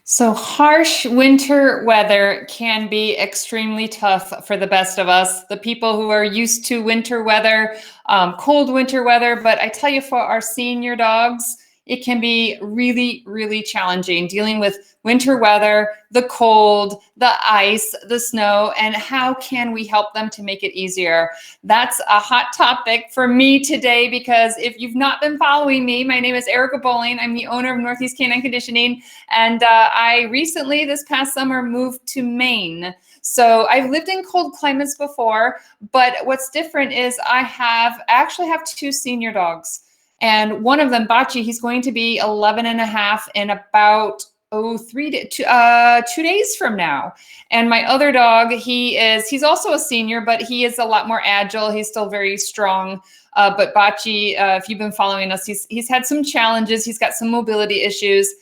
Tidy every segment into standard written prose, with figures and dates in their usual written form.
So harsh winter weather can be extremely tough for the best of us, the people who are used to winter weather, cold winter weather. But I tell you, for our senior dogs, it can be really, really challenging dealing with winter weather, the cold, the ice, the snow, and how can we help them to make it easier? That's a hot topic for me today because if you've not been following me, my name is Erica Bowling. I'm the owner of Northeast Canine Conditioning. And I recently, this past summer, moved to Maine. So I've lived in cold climates before, but what's different is I actually have two senior dogs. And one of them, Bachi, he's going to be 11 and a half in about 2 days from now. And my other dog, he's also a senior, but he is a lot more agile. He's still very strong. But Bachi, if you've been following us, he's had some challenges. He's got some mobility issues.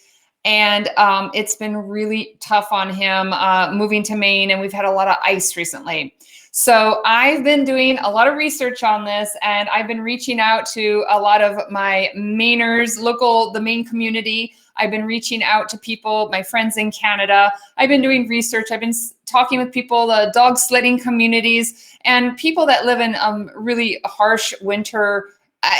And it's been really tough on him moving to Maine, and we've had a lot of ice recently. So I've been doing a lot of research on this, and I've been reaching out to a lot of my Mainers, the Maine community. I've been reaching out to people, my friends in Canada. I've been doing research. I've been talking with people, the dog sledding communities, and people that live in really harsh winter.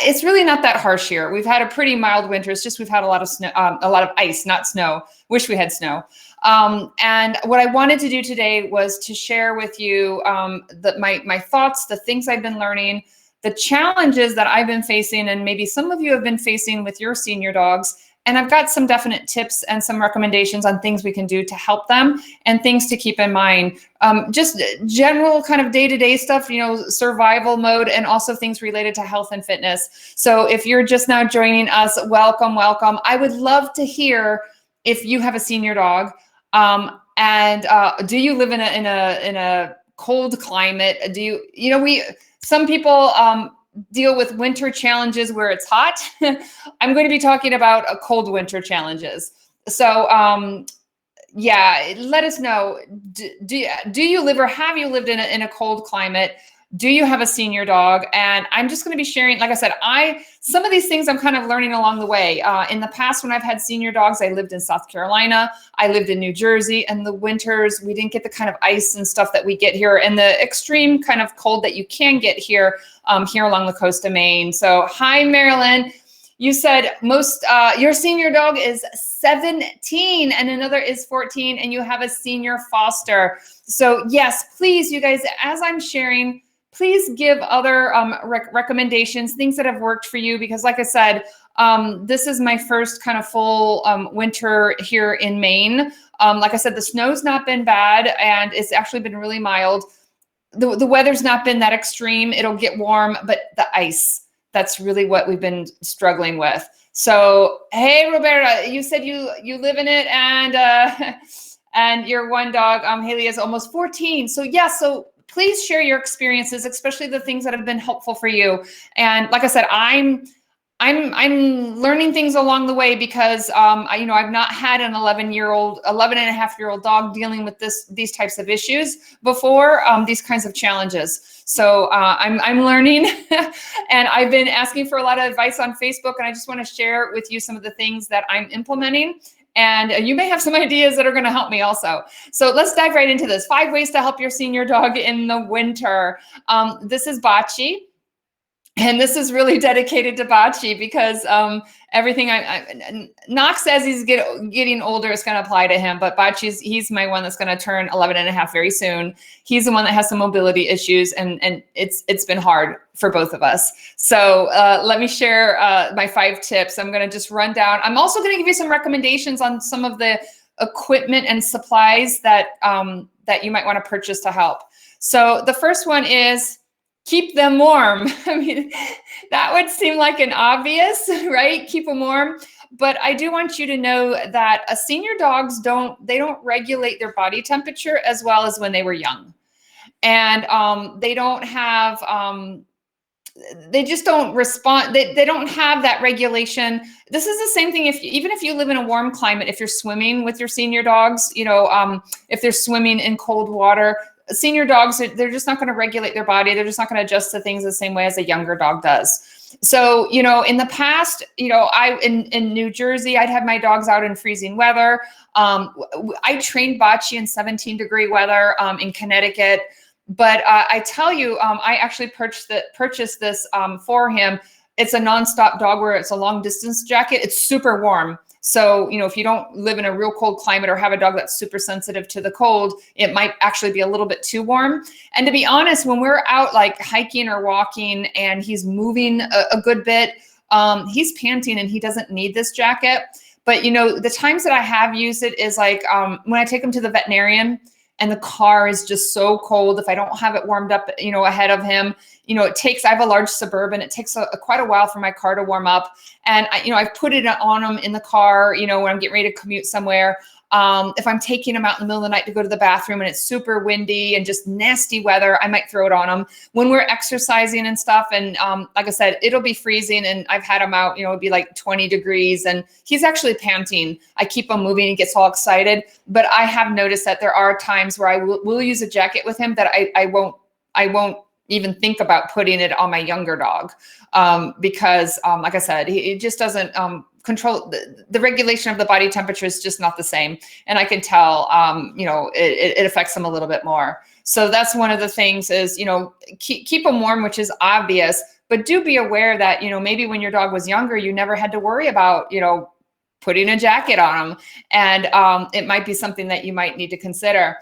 It's really not that harsh here. We've had a pretty mild winter. It's just we've had a lot of snow, a lot of ice, not snow. Wish we had snow. And what I wanted to do today was to share with you my thoughts, the things I've been learning, the challenges that I've been facing, and maybe some of you have been facing with your senior dogs. And I've got some definite tips and some recommendations on things we can do to help them and things to keep in mind. Just general kind of day-to-day stuff, survival mode, and also things related to health and fitness. So if you're just now joining us, welcome, welcome. I would love to hear if you have a senior dog, and do you live in a cold climate? Some people deal with winter challenges where it's hot. I'm going to be talking about cold winter challenges. So let us know. Do you live or have you lived in a cold climate? Do you have a senior dog? And I'm just going to be sharing, like I said, some of these things I'm kind of learning along the way. In the past, when I've had senior dogs, I lived in South Carolina, I lived in New Jersey, and the winters, we didn't get the kind of ice and stuff that we get here, and the extreme kind of cold that you can get here, here along the coast of Maine. So hi, Marilyn. You said your senior dog is 17 and another is 14, and you have a senior foster. So yes, please, you guys, as I'm sharing, please give other recommendations, things that have worked for you, because like I said, this is my first kind of full winter here in Maine. Like I said, the snow's not been bad, and it's actually been really mild. The weather's not been that extreme. It'll get warm, but the ice, that's really what we've been struggling with. So, hey, Roberta, you said you live in it, and and your one dog, Haley, is almost 14. So yeah, so please share your experiences, especially the things that have been helpful for you. And like I said, I'm learning things along the way because I've not had an 11 and a half year old dog dealing with these types of issues before, these kinds of challenges. So I'm learning, and I've been asking for a lot of advice on Facebook, and I just want to share with you some of the things that I'm implementing. And you may have some ideas that are going to help me also. So let's dive right into this. 5 ways to help your senior dog in the winter. This is Bachi. And this is really dedicated to Bachi because everything Knox says he's getting older is going to apply to him, but he's my one that's going to turn 11 and a half very soon. He's the one that has some mobility issues, and it's been hard for both of us. So let me share my 5 tips. I'm going to just run down. I'm also going to give you some recommendations on some of the equipment and supplies that you might want to purchase to help. So the first one is keep them warm. I mean, that would seem like an obvious, right? Keep them warm. But I do want you to know that senior dogs don't regulate their body temperature as well as when they were young. And they don't have, they just don't respond. They don't have that regulation. This is the same thing even if you live in a warm climate, if you're swimming with your senior dogs, if they're swimming in cold water, senior dogs, they're just not going to regulate their body. They're just not going to adjust to things the same way as a younger dog does. So, you know, in the past, you know, in New Jersey, I'd have my dogs out in freezing weather. I trained Bocce in 17-degree weather in Connecticut. But I tell you, I actually purchased this for him. It's a nonstop dog wear. It's a long distance jacket. It's super warm. So, you know, if you don't live in a real cold climate or have a dog that's super sensitive to the cold, it might actually be a little bit too warm. And to be honest, when we're out like hiking or walking and he's moving a good bit, he's panting and he doesn't need this jacket. But, you know, the times that I have used it is like when I take him to the veterinarian and the car is just so cold. If I don't have it warmed up, you know, ahead of him, you know, I have a large Suburban. It takes quite a while for my car to warm up. And you know, I've put it on him in the car, you know, when I'm getting ready to commute somewhere. If I'm taking him out in the middle of the night to go to the bathroom and it's super windy and just nasty weather, I might throw it on him. When we're exercising and stuff, and like I said, it'll be freezing and I've had him out, you know, it'd be like 20 degrees and he's actually panting. I keep him moving, he gets all excited. But I have noticed that there are times where I will use a jacket with him that I won't even think about putting it on my younger dog because like I said, he just doesn't control the regulation of the body temperature is just not the same. And I can tell, you know, it affects them a little bit more. So that's one of the things is, you know, keep them warm, which is obvious, but do be aware that, you know, maybe when your dog was younger, you never had to worry about, you know, putting a jacket on them. And it might be something that you might need to consider.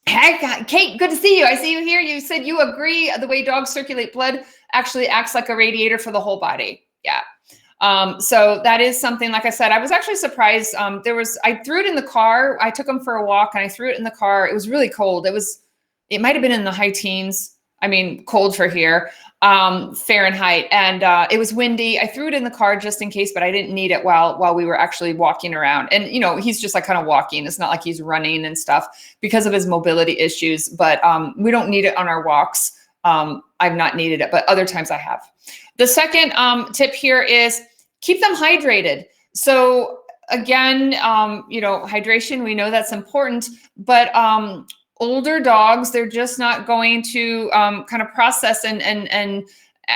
Hey, Kate, good to see you. I see you here. You said you agree the way dogs circulate blood actually acts like a radiator for the whole body. Yeah. So that is something, like I said, I was actually surprised. I threw it in the car. I took him for a walk and I threw it in the car. It was really cold. It might've been in the high teens. I mean, cold for here, Fahrenheit. And it was windy. I threw it in the car just in case, but I didn't need it while we were actually walking around. And, you know, he's just like kind of walking. It's not like he's running and stuff because of his mobility issues, but we don't need it on our walks. I've not needed it, but other times I have. The second tip here is keep them hydrated. So again, you know, hydration, we know that's important, but older dogs, they're just not going to kind of process and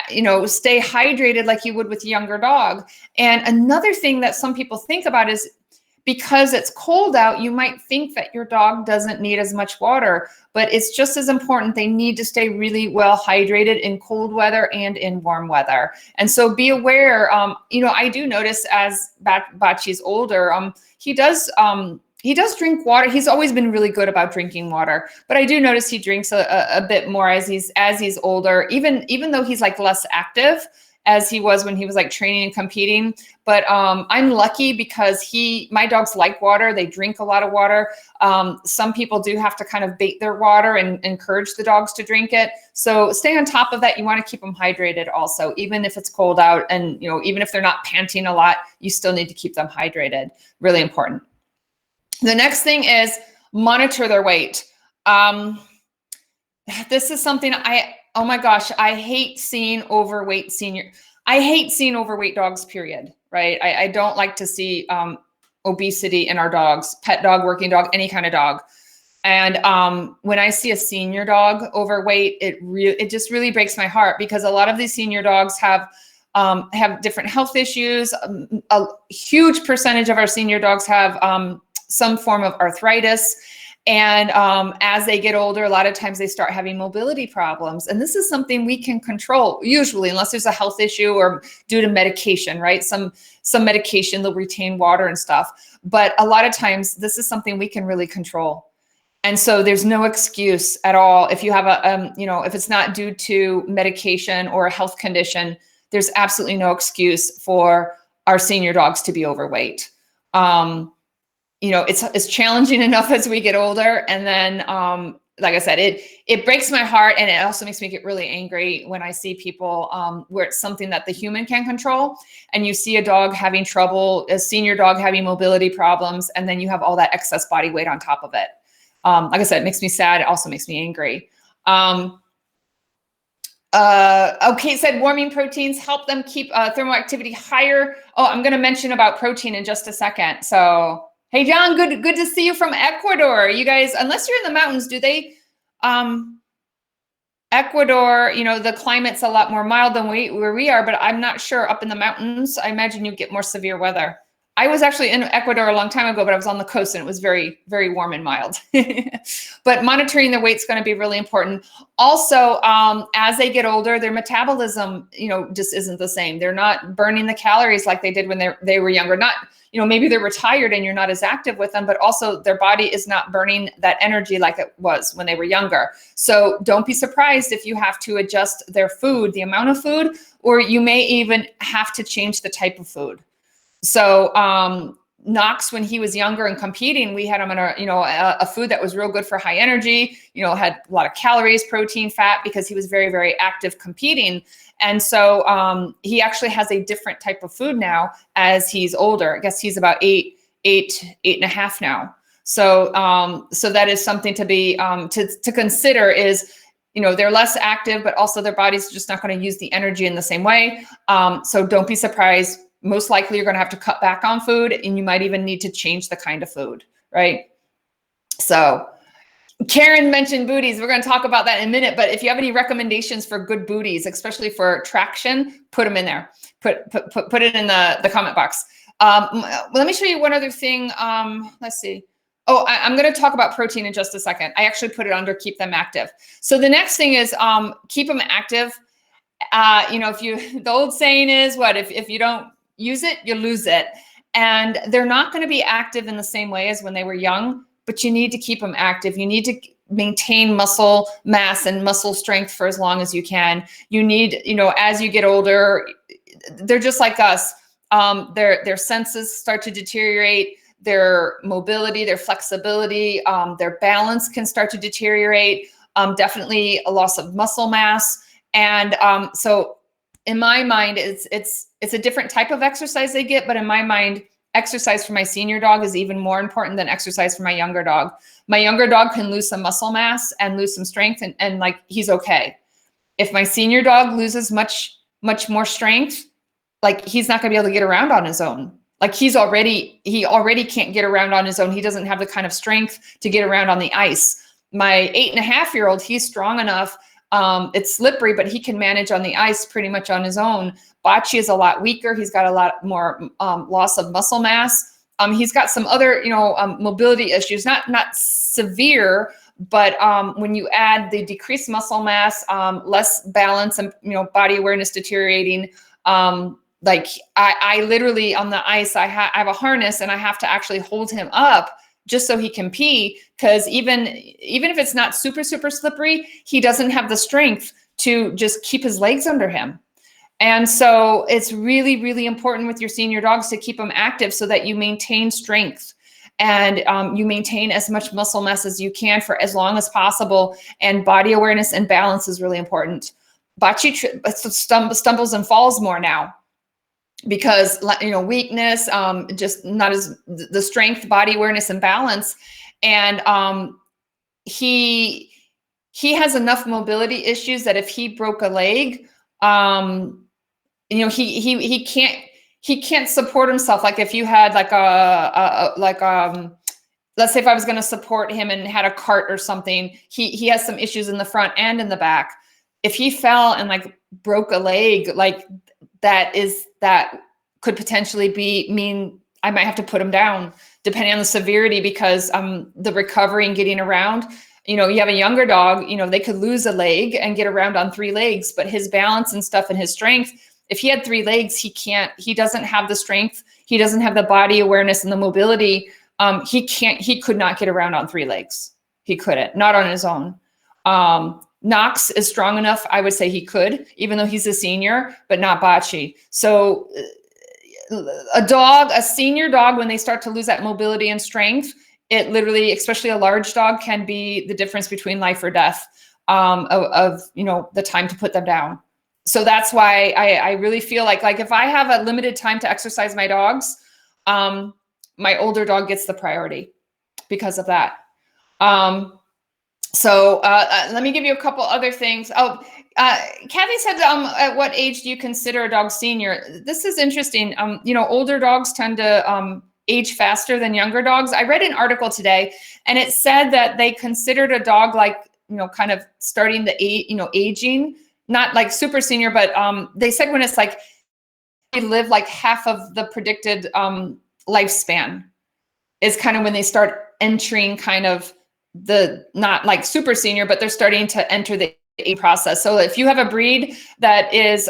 you know, stay hydrated like you would with a younger dog. And another thing that some people think about is because it's cold out, you might think that your dog doesn't need as much water, but it's just as important. They need to stay really well hydrated in cold weather and in warm weather. And so be aware, you know, I do notice as Bocce's older, he does drink water. He's always been really good about drinking water, but I do notice he drinks a bit more as he's older, even though he's like less active as he was when he was like training and competing. But I'm lucky because my dogs like water. They drink a lot of water. Some people do have to kind of bait their water and encourage the dogs to drink it. So stay on top of that. You want to keep them hydrated also, even if it's cold out and, you know, even if they're not panting a lot, you still need to keep them hydrated. Really important. The next thing is monitor their weight. This is something oh my gosh, I hate seeing overweight dogs, period, right? I don't like to see obesity in our dogs, pet dog, working dog, any kind of dog. And when I see a senior dog overweight, it just really breaks my heart because a lot of these senior dogs have different health issues. A huge percentage of our senior dogs have some form of arthritis. And as they get older, a lot of times they start having mobility problems. And this is something we can control, usually, unless there's a health issue or due to medication, right? Some medication, they'll retain water and stuff. But a lot of times, this is something we can really control. And so there's no excuse at all. If you have you know, if it's not due to medication or a health condition, there's absolutely no excuse for our senior dogs to be overweight. You know, it's challenging enough as we get older. And then, like I said, it breaks my heart. And it also makes me get really angry when I see people where it's something that the human can control. And you see a dog having trouble, a senior dog having mobility problems, and then you have all that excess body weight on top of it. Like I said, it makes me sad. It also makes me angry. Okay, it said warming proteins help them keep thermal activity higher. Oh, I'm going to mention about protein in just a second. So, hey, John, good to see you from Ecuador. You guys, unless you're in the mountains, do they, Ecuador, the climate's a lot more mild than where we are, but I'm not sure up in the mountains. I imagine you get more severe weather. I was actually in Ecuador a long time ago, but I was on the coast and it was very, very warm and mild. But monitoring their weight's going to be really important. Also, as they get older, their metabolism, just isn't the same. They're not burning the calories like they did when they were younger. Not, maybe they're retired and you're not as active with them, but also their body is not burning that energy like it was when they were younger. So don't be surprised if you have to adjust their food, the amount of food, or you may even have to change the type of food. So Knox, when he was younger and competing, we had him on a food that was real good for high energy, had a lot of calories, protein, fat, because he was very, very active competing. And so he actually has a different type of food now as he's older. I guess he's about eight and a half now. So so that is something to be to consider is, they're less active, but also their body's just not going to use the energy in the same way. So don't be surprised. Most likely you're going to have to cut back on food, and you might even need to change the kind of food, right? So Karen mentioned booties. We're going to talk about that in a minute, but if you have any recommendations for good booties, especially for traction, put them in there. Put it in the comment box. Let me show you one other thing. Let's see. Oh, I'm going to talk about protein in just a second. I actually put it under keep them active. So the next thing is keep them active. The old saying is what, if you don't use it, you lose it. And they're not going to be active in the same way as when they were young, but you need to keep them active. You need to maintain muscle mass and muscle strength for as long as you can. You need, as you get older, they're just like us. Their senses start to deteriorate, their mobility, their flexibility, their balance can start to deteriorate, definitely a loss of muscle mass. And so in my mind, it's a different type of exercise they get, but in my mind, exercise for my senior dog is even more important than exercise for my younger dog. My younger dog can lose some muscle mass and lose some strength, and like he's okay. If my senior dog loses much more strength, like he's not gonna be able to get around on his own. Like he already can't get around on his own. He doesn't have the kind of strength to get around on the ice. My 8.5-year-old, he's strong enough. It's slippery, but he can manage on the ice pretty much on his own. Bocce is a lot weaker. He's got a lot more loss of muscle mass. He's got some other, mobility issues, not severe, but when you add the decreased muscle mass, less balance, and body awareness deteriorating. Like I literally on the ice, I have a harness and I have to actually hold him up just so he can pee, because even if it's not super slippery, he doesn't have the strength to just keep his legs under him. And so it's really, really important with your senior dogs to keep them active so that you maintain strength and you maintain as much muscle mass as you can for as long as possible. And body awareness and balance is really important. Bocce stumbles and falls more now, because weakness, just not as the strength, body awareness, and balance. And he has enough mobility issues that if he broke a leg, he can't support himself. Like if you had let's say if I was going to support him and had a cart or something, he has some issues in the front and in the back. If he fell and broke a leg, that could potentially mean I might have to put him down, depending on the severity, because the recovery and getting around, you have a younger dog, they could lose a leg and get around on 3 legs, but his balance and stuff and his strength, if he had 3 legs, he doesn't have the strength. He doesn't have the body awareness and the mobility. He could not get around on 3 legs. He couldn't, not on his own. Knox is strong enough. I would say he could, even though he's a senior, but not Bocce. So a senior dog, when they start to lose that mobility and strength, it literally, especially a large dog, can be the difference between life or death of the time to put them down. So that's why I really feel like if I have a limited time to exercise my dogs, my older dog gets the priority because of that. So let me give you a couple other things. Oh, Kathy said, at what age do you consider a dog senior? This is interesting. Older dogs tend to age faster than younger dogs. I read an article today, and it said that they considered a dog like kind of starting the aging, not like super senior, but they said when it's like they live like half of the predicted lifespan is kind of when they start entering kind of the, not like super senior, but they're starting to enter the aging process. So if you have a breed that is,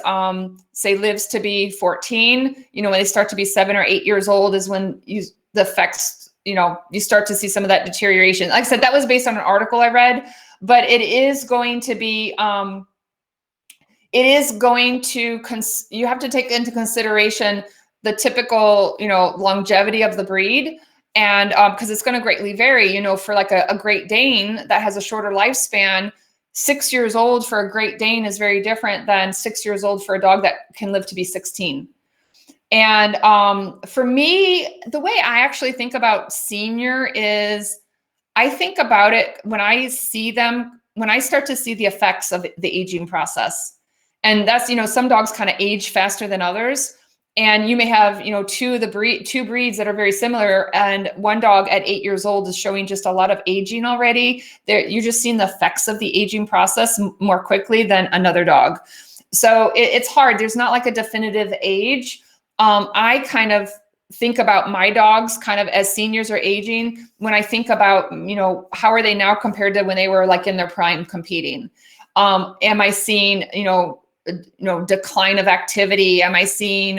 say, lives to be 14, when they start to be 7 or 8 years old is when the effects, you start to see some of that deterioration. Like I said, that was based on an article I read, but it is going to be, you have to take into consideration the typical, longevity of the breed. And because it's going to greatly vary, for like a Great Dane that has a shorter lifespan, 6 years old for a Great Dane is very different than 6 years old for a dog that can live to be 16. And for me, the way I actually think about senior is I think about it when I start to see the effects of the aging process. And that's, some dogs kind of age faster than others. And you may have, two breeds that are very similar. And one dog at 8 years old is showing just a lot of aging already. You're just seeing the effects of the aging process more quickly than another dog. So it's hard. There's not like a definitive age. I kind of think about my dogs kind of as seniors are aging when I think about, how are they now compared to when they were like in their prime competing? Am I seeing, decline of activity? Am I seeing,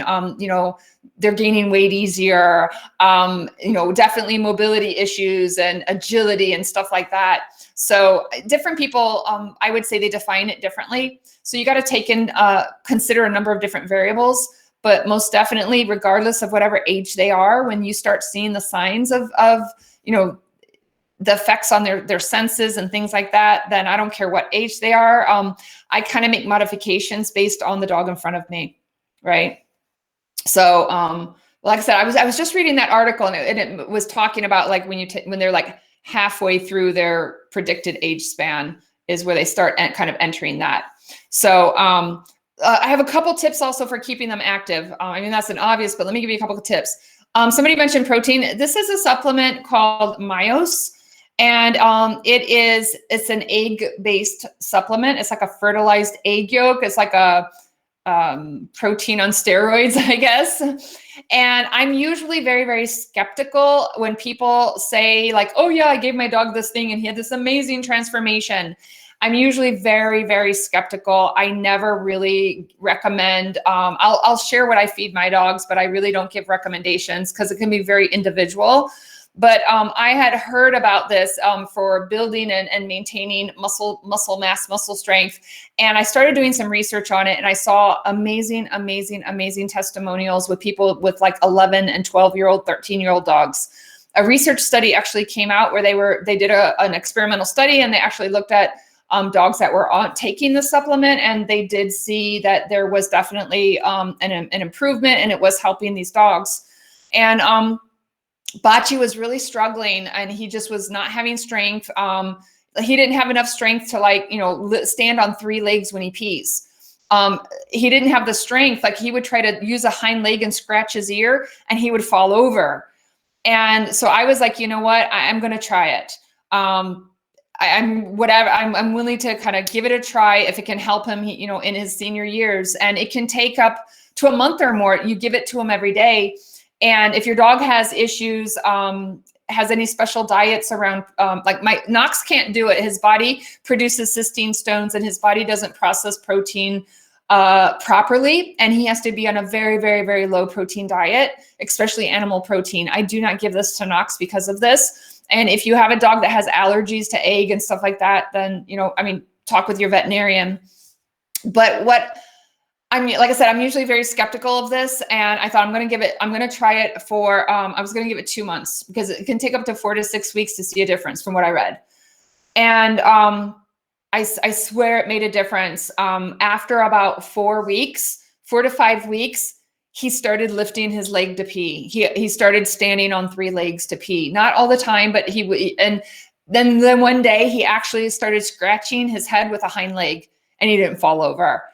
they're gaining weight easier? Definitely mobility issues and agility and stuff like that. So different people, I would say they define it differently. So you got to take in, consider a number of different variables, but most definitely, regardless of whatever age they are, when you start seeing the signs of the effects on their senses and things like that, then I don't care what age they are. I kind of make modifications based on the dog in front of me, right? So, like I said, I was just reading that article, and it was talking about like when they're like halfway through their predicted age span is where they start kind of entering that. So, I have a couple tips also for keeping them active. I mean, that's an obvious, but let me give you a couple of tips. Somebody mentioned protein. This is a supplement called MYOS. And it's an egg-based supplement. It's like a fertilized egg yolk. It's like a protein on steroids, I guess. And I'm usually very, very skeptical when people say like, oh yeah, I gave my dog this thing and he had this amazing transformation. I'm usually very, very skeptical. I never really recommend, I'll share what I feed my dogs, but I really don't give recommendations because it can be very individual. But I had heard about this for building and maintaining muscle mass, muscle strength. And I started doing some research on it, and I saw amazing testimonials with people with like 11 and 12-year-old, 13-year-old dogs. A research study actually came out where they did an experimental study, and they actually looked at dogs that were taking the supplement, and they did see that there was definitely an improvement, and it was helping these dogs. And Bachi was really struggling, and he just was not having strength. He didn't have enough strength to stand on 3 legs when he pees. He didn't have the strength. Like he would try to use a hind leg and scratch his ear, and he would fall over. And so I was like, you know what? I'm going to try it. I'm willing to kind of give it a try if it can help him, in his senior years. And it can take up to a month or more. You give it to him every day. And if your dog has issues, has any special diets around, like my Knox can't do it. His body produces cysteine stones, and his body doesn't process protein properly. And he has to be on a very, very, very low protein diet, especially animal protein. I do not give this to Knox because of this. And if you have a dog that has allergies to egg and stuff like that, then, talk with your veterinarian. But like I said, I'm usually very skeptical of this, and I thought I'm going to try it for, I was going to give it 2 months because it can take up to 4 to 6 weeks to see a difference from what I read. And I swear it made a difference. After about 4 to 5 weeks, he started lifting his leg to pee. He started standing on 3 legs to pee. Not all the time, but and then one day he actually started scratching his head with a hind leg, and he didn't fall over.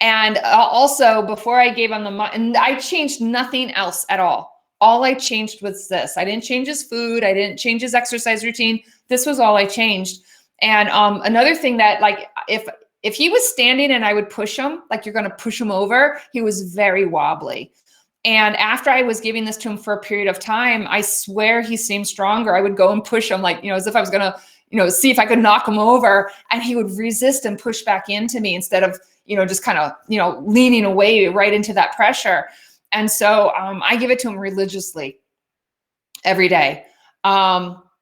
And also, before I gave him and I changed nothing else at all. All I changed was this. I didn't change his food. I didn't change his exercise routine. This was all I changed. And another thing that, like, if he was standing and I would push him, like you're going to push him over, he was very wobbly. And after I was giving this to him for a period of time, I swear he seemed stronger. I would go and push him, like, as if I was going to, see if I could knock him over, and he would resist and push back into me instead of, just kind of, leaning away right into that pressure. And so I give it to him religiously every day.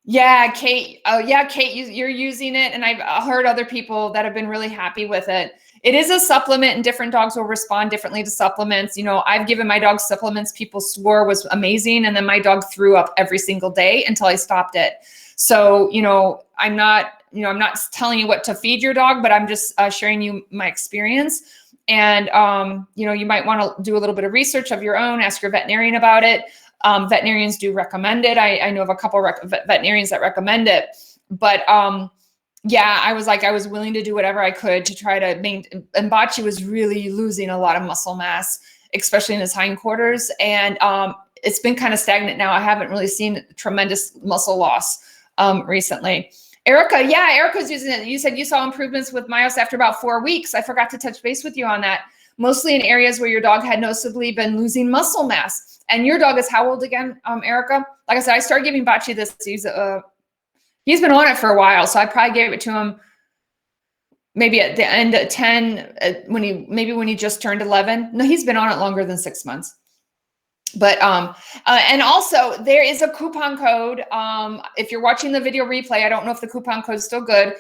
Yeah, Kate. Oh, yeah, Kate, you're using it. And I've heard other people that have been really happy with it. It is a supplement, and different dogs will respond differently to supplements. I've given my dog supplements people swore was amazing. And then my dog threw up every single day until I stopped it. So, I'm not telling you what to feed your dog, but I'm just sharing you my experience. And, you might want to do a little bit of research of your own, ask your veterinarian about it. Veterinarians do recommend it. I know of a couple of veterinarians that recommend it, but yeah, I was willing to do whatever I could to try to maintain. And Bachi was really losing a lot of muscle mass, especially in his hindquarters. And it's been kind of stagnant now. I haven't really seen tremendous muscle loss recently. Erica, yeah, Erica's using it. You said you saw improvements with MYOS after about 4 weeks. I forgot to touch base with you on that. Mostly in areas where your dog had noticeably been losing muscle mass. And your dog is how old again, Erica? Like I said, I started giving Bachi this. He's been on it for a while, so I probably gave it to him maybe at the end of 10, when he just turned 11. No, he's been on it longer than 6 months. But and also there is a coupon code. If you're watching the video replay, I don't know if the coupon code is still good.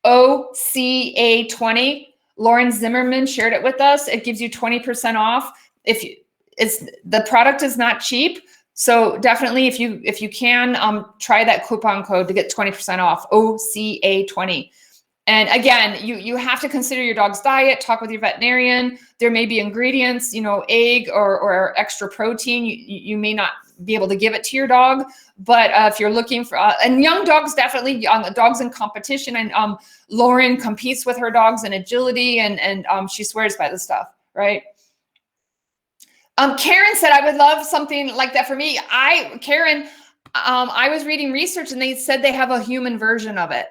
OCA20. Lauren Zimmerman shared it with us. It gives you 20% off. The product is not cheap, so definitely if you can try that coupon code to get 20% off. OCA20. And again, you have to consider your dog's diet. Talk with your veterinarian. There may be ingredients, egg or extra protein. You may not be able to give it to your dog, but if you're looking for and young dogs, definitely young dogs in competition. And Lauren competes with her dogs in agility, and she swears by the stuff, right? Karen said, I would love something like that for me. Karen, I was reading research and they said they have a human version of it.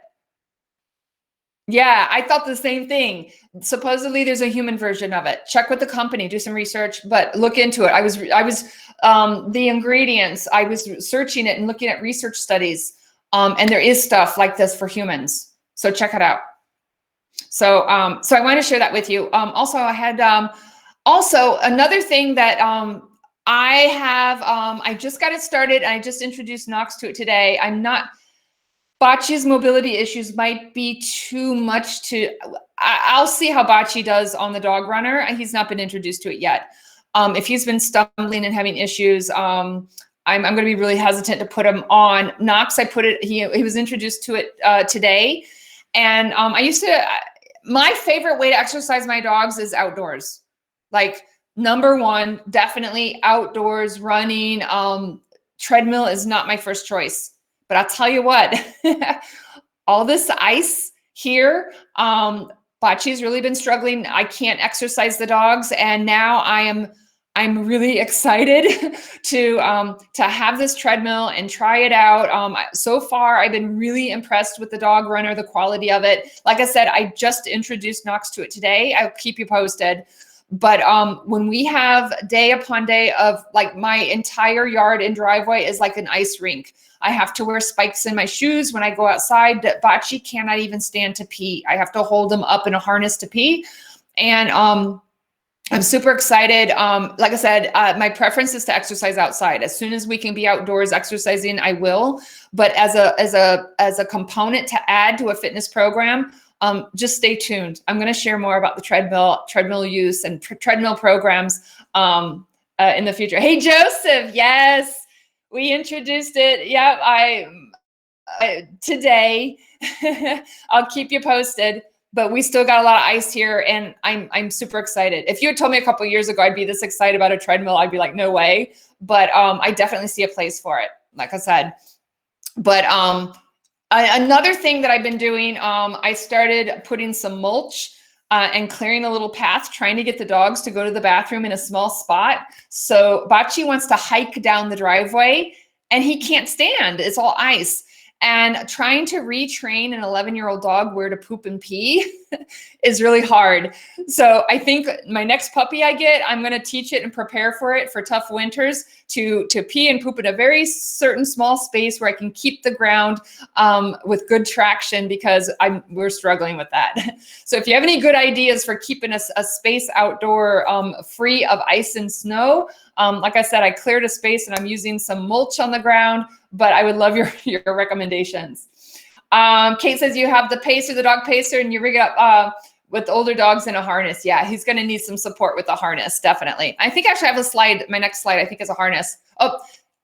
Yeah, I thought the same thing. Supposedly there's a human version of it. Check with the company, do some research, but look into it. I was the ingredients, I was searching it and looking at research studies. And there is stuff like this for humans. So check it out. So I want to share that with you. Also I had, also, another thing that I have, I just got it started. I just introduced Knox to it today. Bachi's mobility issues might be too much I'll see how Bachi does on the dog runner. He's not been introduced to it yet. If he's been stumbling and having issues, I'm going to be really hesitant to put him on. Knox, he was introduced to it today. And my favorite way to exercise my dogs is outdoors. Like number one, definitely outdoors running. Treadmill is not my first choice, but I'll tell you what, all this ice here, Bachi's really been struggling. I can't exercise the dogs, and now I'm really excited to have this treadmill and try it out. So far, I've been really impressed with the dog runner, the quality of it. Like I said, I just introduced Knox to it today. I'll keep you posted. But when we have day upon day of, like, my entire yard and driveway is like an ice rink. I have to wear spikes in my shoes when I go outside. Bachi cannot even stand to pee. I have to hold him up in a harness to pee. And I'm super excited. Like I said, my preference is to exercise outside. As soon as we can be outdoors exercising, I will. But as a component to add to a fitness program, just stay tuned. I'm going to share more about the treadmill use and treadmill programs in the future. Hey, Joseph. Yes, we introduced it. Yeah, I today. I'll keep you posted. But we still got a lot of ice here, and I'm super excited. If you had told me a couple of years ago I'd be this excited about a treadmill, I'd be like, no way. But I definitely see a place for it, like I said. But another thing that I've been doing, I started putting some mulch and clearing a little path, trying to get the dogs to go to the bathroom in a small spot. So Bachi wants to hike down the driveway, and he can't stand. It's all ice. And trying to retrain an 11-year-old dog where to poop and pee is really hard. So I think my next puppy I get, I'm going to teach it and prepare for it for tough winters to pee and poop in a very certain small space where I can keep the ground with good traction, because we're struggling with that. So if you have any good ideas for keeping a space outdoor free of ice and snow, like I said, I cleared a space and I'm using some mulch on the ground, but I would love your recommendations. Kate says you have the pacer, the dog pacer, and you rig it up with older dogs in a harness. Yeah, he's going to need some support with the harness, definitely. I think actually I have a slide. My next slide, I think, is a harness. Oh,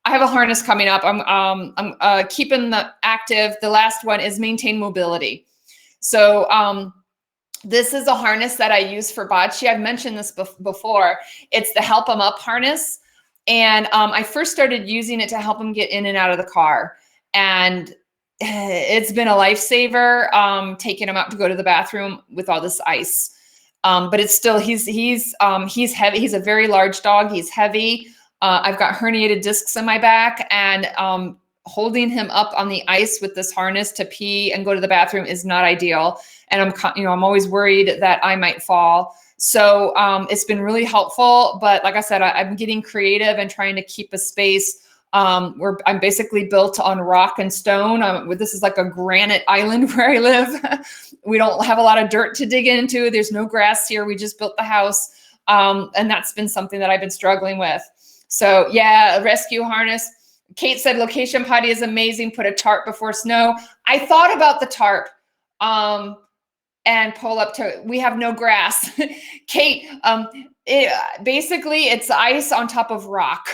I have a harness coming up. I'm keeping the active. The last one is maintain mobility. So this is a harness that I use for Bocce. I've mentioned this before. It's the Help 'em Up harness. And I first started using it to help him get in and out of the car. And it's been a lifesaver, taking him out to go to the bathroom with all this ice. But it's still, he's heavy. He's a very large dog. He's heavy. I've got herniated discs in my back, and holding him up on the ice with this harness to pee and go to the bathroom is not ideal. And I'm always worried that I might fall. So it's been really helpful. But like I said, I'm getting creative and trying to keep a space where I'm basically built on rock and stone. This is like a granite island where I live. We don't have a lot of dirt to dig into. There's no grass here. We just built the house. And that's been something that I've been struggling with. So yeah, a rescue harness. Kate said location potty is amazing. Put a tarp before snow. I thought about the tarp. And pull up to, we have no grass. Kate, basically it's ice on top of rock.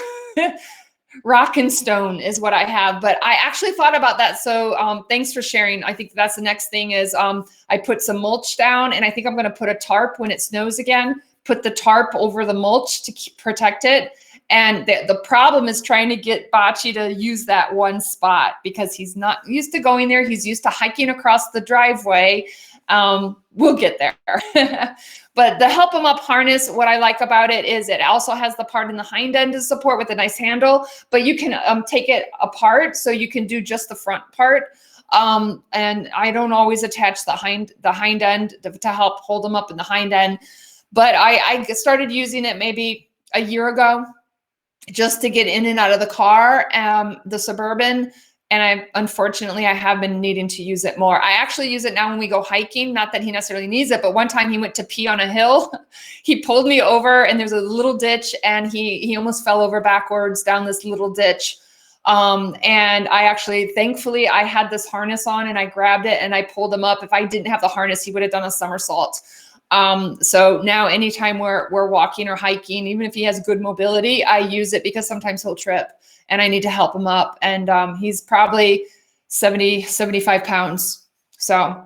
Rock and stone is what I have, but I actually thought about that. So thanks for sharing. I think that's the next thing is I put some mulch down, and I think I'm going to put a tarp when it snows again, put the tarp over the mulch to protect it. And the problem is trying to get Bocce to use that one spot, because he's not used to going there. He's used to hiking across the driveway. We'll get there. But the Help 'em Up harness, what I like about it is it also has the part in the hind end to support with a nice handle, but you can take it apart so you can do just the front part. And I don't always attach the hind end to help hold them up in the hind end. But I started using it maybe a year ago just to get in and out of the car, the Suburban. And unfortunately, I have been needing to use it more. I actually use it now when we go hiking. Not that he necessarily needs it, but one time he went to pee on a hill. He pulled me over, and there's a little ditch, and he almost fell over backwards down this little ditch. And I actually, thankfully, I had this harness on, and I grabbed it and I pulled him up. If I didn't have the harness, he would have done a somersault. So now anytime we're walking or hiking, even if he has good mobility, I use it, because sometimes he'll trip and I need to help him up. And he's probably 70, 75 pounds. So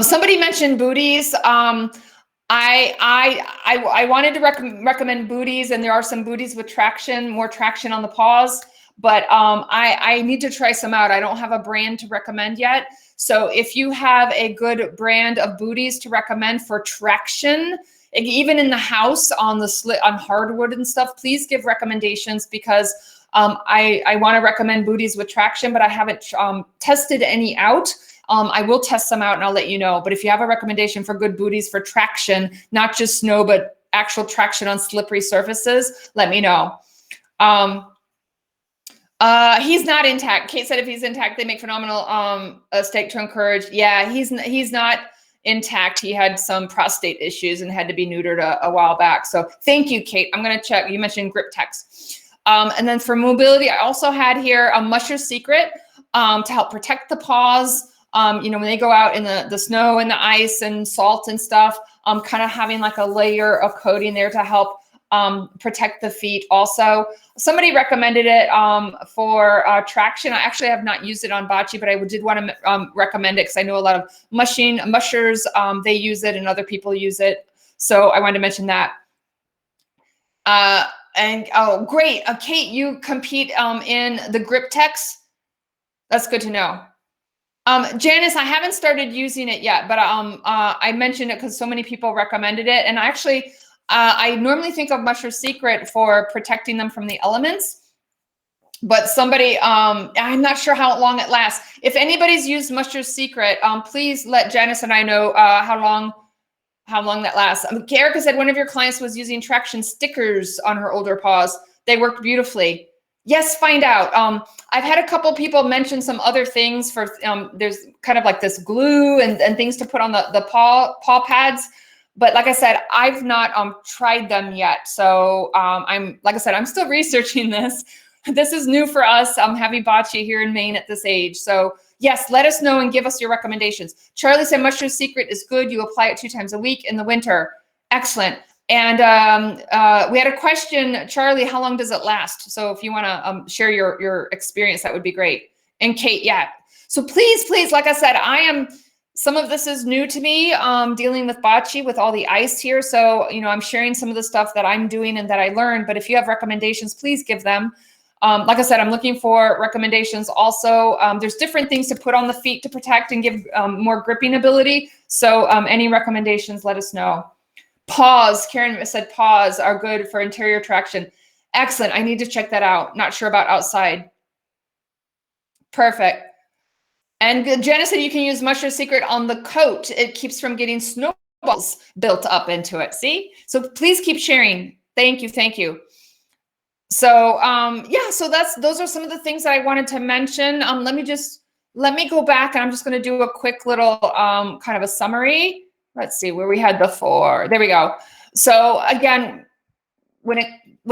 somebody mentioned booties. I wanted to recommend booties, and there are some booties with traction, more traction on the paws, but I need to try some out. I don't have a brand to recommend yet. So if you have a good brand of booties to recommend for traction, even in the house on hardwood and stuff, please give recommendations, because I want to recommend booties with traction, but I haven't tested any out. I will test some out and I'll let you know. But if you have a recommendation for good booties for traction, not just snow, but actual traction on slippery surfaces, let me know. He's not intact. Kate said if he's intact, they make phenomenal steak to encourage. Yeah, he's not intact. He had some prostate issues and had to be neutered a while back. So thank you, Kate. I'm going to check. You mentioned Grip Tex. And then for mobility, I also had here a Musher's Secret to help protect the paws. When they go out in the snow and the ice and salt and stuff, kind of having like a layer of coating there to help protect the feet. Also, somebody recommended it for traction. I actually have not used it on Bocce, but I did want to recommend it because I know a lot of mushers, they use it and other people use it. So I wanted to mention that. And oh, great. Kate, you compete in the Grip Tex. That's good to know. Janice, I haven't started using it yet, but I mentioned it because so many people recommended it. And actually, I normally think of Musher's Secret for protecting them from the elements. but somebody, I'm not sure how long it lasts. If anybody's used Mushroom Secret, please let Janice and I know how long that lasts. Erica said one of your clients was using traction stickers on her older paws. They worked beautifully. Yes, find out. I've had a couple people mention some other things for, there's kind of like this glue and things to put on the paw pads. But like I said, I've not tried them yet. So like I said, I'm still researching this. This is new for us. I'm having bocce here in Maine at this age. So yes, let us know and give us your recommendations. Charlie said Mushroom Secret is good. You apply it 2 times a week in the winter. Excellent. And we had a question, Charlie, how long does it last? So if you want to share your experience, that would be great. And Kate, yeah. So please, like I said, some of this is new to me, dealing with bocce with all the ice here. So, I'm sharing some of the stuff that I'm doing and that I learned, but if you have recommendations, please give them. Like I said, I'm looking for recommendations also. There's different things to put on the feet to protect and give more gripping ability. So any recommendations, let us know. Paws, Karen said paws are good for interior traction. Excellent, I need to check that out. Not sure about outside. Perfect. And Jenna said you can use Mushroom Secret on the coat. It keeps from getting snowballs built up into it, see? So please keep sharing. Thank you. So yeah, so those are some of the things that I wanted to mention. Let me go back and I'm just going to do a quick little kind of a summary. Let's see where we had before. There we go. So again, when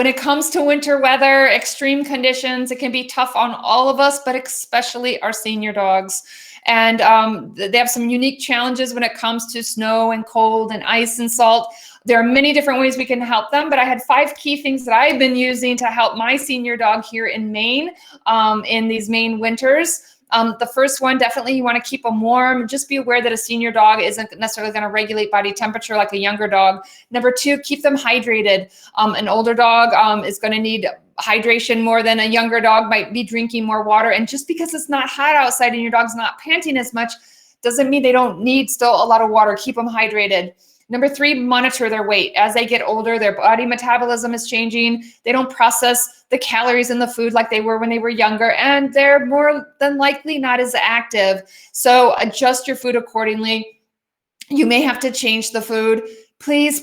it comes to winter weather, extreme conditions, it can be tough on all of us, but especially our senior dogs. And they have some unique challenges when it comes to snow and cold and ice and salt. There are many different ways we can help them, but I had 5 key things that I've been using to help my senior dog here in Maine in these Maine winters. The first one, definitely you want to keep them warm. Just be aware that a senior dog isn't necessarily going to regulate body temperature like a younger dog. Number 2, keep them hydrated. An older dog is going to need hydration more than a younger dog, might be drinking more water. And just because it's not hot outside and your dog's not panting as much, doesn't mean they don't need still a lot of water. Keep them hydrated. Number 3, monitor their weight. As they get older, their body metabolism is changing. They don't process the calories in the food like they were when they were younger, and they're more than likely not as active. So adjust your food accordingly. You may have to change the food. Please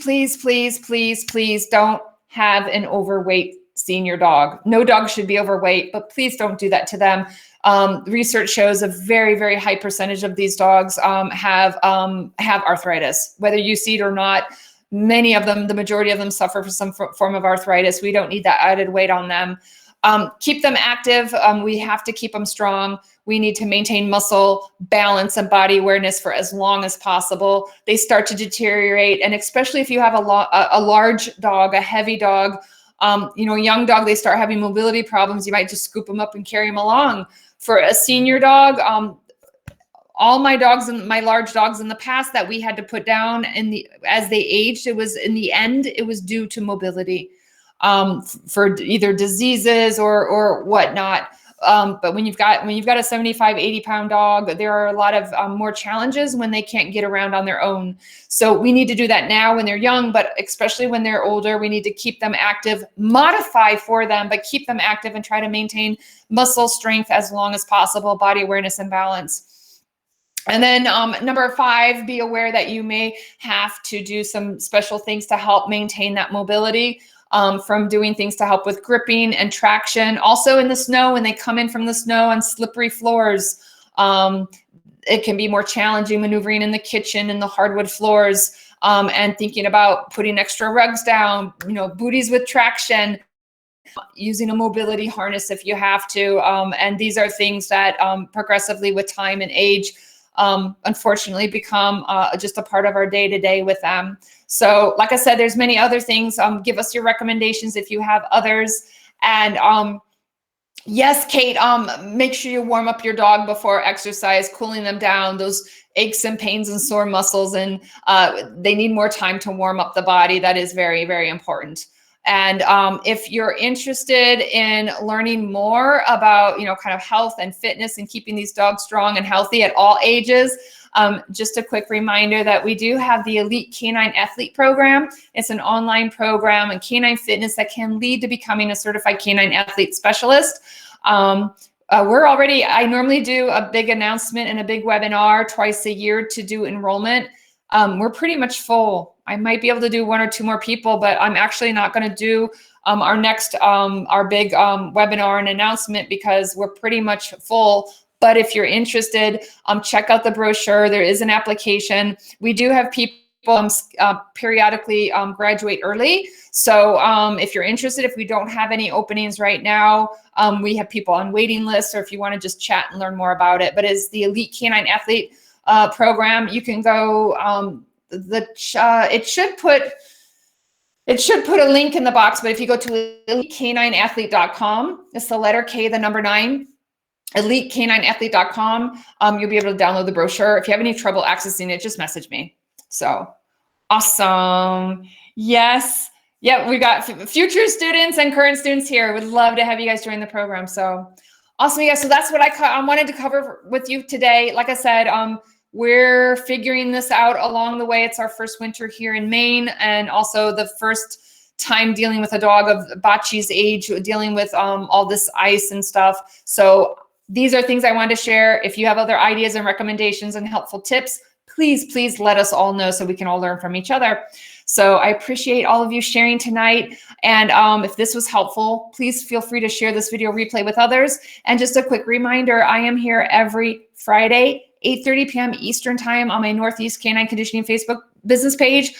don't have an overweight senior dog. No dog should be overweight, but please don't do that to them. Research shows a very high percentage of these dogs have arthritis, whether you see it or not. Many of them, the majority of them, suffer from some form of arthritis. We don't need that added weight on them. Keep them active. We have to keep them strong. We need to maintain muscle balance and body awareness for as long as possible. They start to deteriorate, and especially if you have a large dog, a heavy dog, a young dog, they start having mobility problems. You might just scoop them up and carry them along. For a senior dog, all my dogs and my large dogs in the past that we had to put down as they aged, it was due to mobility, for either diseases or whatnot. But when you've got a 75, 80-pound dog, there are a lot of more challenges when they can't get around on their own. So we need to do that now when they're young, but especially when they're older, we need to keep them active, modify for them, but keep them active and try to maintain muscle strength as long as possible, body awareness and balance. And then number 5, be aware that you may have to do some special things to help maintain that mobility. From doing things to help with gripping and traction. Also in the snow, when they come in from the snow on slippery floors, it can be more challenging maneuvering in the kitchen and the hardwood floors, and thinking about putting extra rugs down, booties with traction, using a mobility harness if you have to. And these are things that progressively with time and age, unfortunately become just a part of our day-to-day with them. So like I said, there's many other things. Give us your recommendations if you have others. And yes, Kate, make sure you warm up your dog before exercise, cooling them down, those aches and pains and sore muscles. And they need more time to warm up the body. That is very important. And if you're interested in learning more about, kind of health and fitness and keeping these dogs strong and healthy at all ages, just a quick reminder that we do have the Elite Canine Athlete Program. It's an online program in canine fitness that can lead to becoming a certified canine athlete specialist. I normally do a big announcement and a big webinar twice a year to do enrollment. We're pretty much full. I might be able to do 1 or 2 more people, but I'm actually not going to do our next, our big webinar and announcement because we're pretty much full. But if you're interested, check out the brochure. There is an application. We do have people periodically graduate early. So if you're interested, if we don't have any openings right now, we have people on waiting lists, or if you want to just chat and learn more about it. But as the Elite Canine Athlete program, you can go, it should put a link in the box, but if you go to elitecanineathlete.com, it's the letter K, the number 9, elitecanineathlete.com, you'll be able to download the brochure. If you have any trouble accessing it, just message me. So awesome. Yes. Yeah, we got future students and current students here. Would love to have you guys join the program. So awesome. Yeah, so that's what I wanted to cover with you today. Like I said, we're figuring this out along the way. It's our first winter here in Maine, and also the first time dealing with a dog of Bachi's age, dealing with all this ice and stuff. So these are things I wanted to share. If you have other ideas and recommendations and helpful tips, please let us all know so we can all learn from each other. So I appreciate all of you sharing tonight. And if this was helpful, please feel free to share this video replay with others. And just a quick reminder, I am here every Friday, 8:30 p.m. Eastern time on my Northeast Canine Conditioning Facebook business page.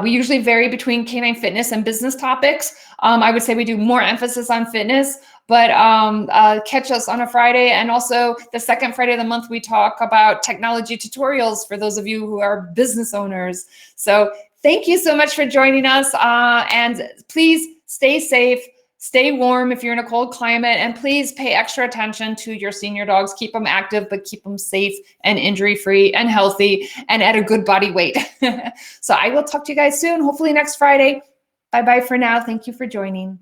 We usually vary between canine fitness and business topics. I would say we do more emphasis on fitness, but catch us on a Friday. And also the second Friday of the month, we talk about technology tutorials for those of you who are business owners. So thank you so much for joining us. And please stay safe, stay warm if you're in a cold climate, and please pay extra attention to your senior dogs. Keep them active, but keep them safe and injury-free and healthy and at a good body weight. So I will talk to you guys soon, hopefully next Friday. Bye-bye for now. Thank you for joining.